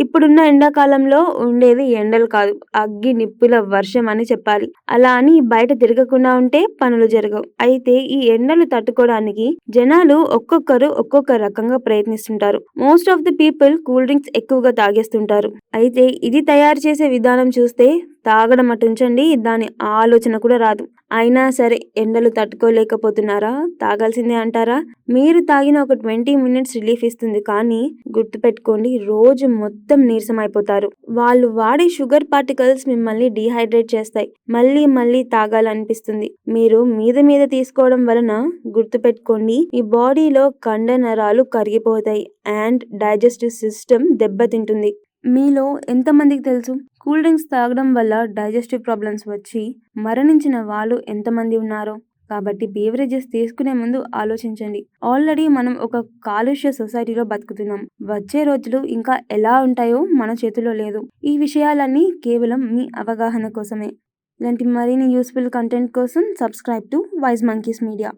ఇప్పుడున్న ఎండాకాలంలో ఉండేది ఎండలు కాదు, అగ్గి నిప్పుల వర్షం అని చెప్పాలి. అలా అని బయట తిరగకుండా ఉంటే పనులు జరగవు. అయితే ఈ ఎండలు తట్టుకోవడానికి జనాలు ఒక్కొక్కరు ఒక్కొక్క రకంగా ప్రయత్నిస్తుంటారు. Most of the people cool drinks ఎక్కువగా తాగేస్తుంటారు. అయితే ఇది తయారు చేసే విధానం చూస్తే తాగడం అటుంచండి, దాని ఆలోచన కూడా రాదు. అయినా సరే ఎండలు తట్టుకోలేకపోతున్నారా? తాగాల్సిందే అంటారా? మీరు తాగిన ఒక 20 మినిట్స్ రిలీఫ్ ఇస్తుంది, కానీ గుర్తుపెట్టుకోండి, రోజు మొత్తం నీరసం అయిపోతారు. వాళ్ళు వాడే షుగర్ పార్టికల్స్ మిమ్మల్ని డీహైడ్రేట్ చేస్తాయి. మళ్ళీ మళ్ళీ తాగాలనిపిస్తుంది. మీరు మీద మీద తీసుకోవడం వలన గుర్తుపెట్టుకోండి, మీ బాడీలో కండ నరాలు కరిగిపోతాయి అండ్ డైజెస్టివ్ సిస్టమ్ దెబ్బతింటుంది. మీలో ఎంతమందికి తెలుసు కూల్ డ్రింక్స్ తాగడం వల్ల డైజెస్టివ్ ప్రాబ్లమ్స్ వచ్చి మరణించిన వాళ్ళు ఎంతమంది ఉన్నారో? కాబట్టి బేవరేజెస్ తీసుకునే ముందు ఆలోచించండి. ఆల్రెడీ మనం ఒక కాలుష్య సొసైటీలో బతుకుతున్నాం. వచ్చే రోజులు ఇంకా ఎలా ఉంటాయో మన చేతిలో లేదు. ఈ విషయాలన్నీ కేవలం మీ అవగాహన కోసమే. ఇలాంటి మరిన్ని యూస్ఫుల్ కంటెంట్ కోసం subscribe to wise monkeys media.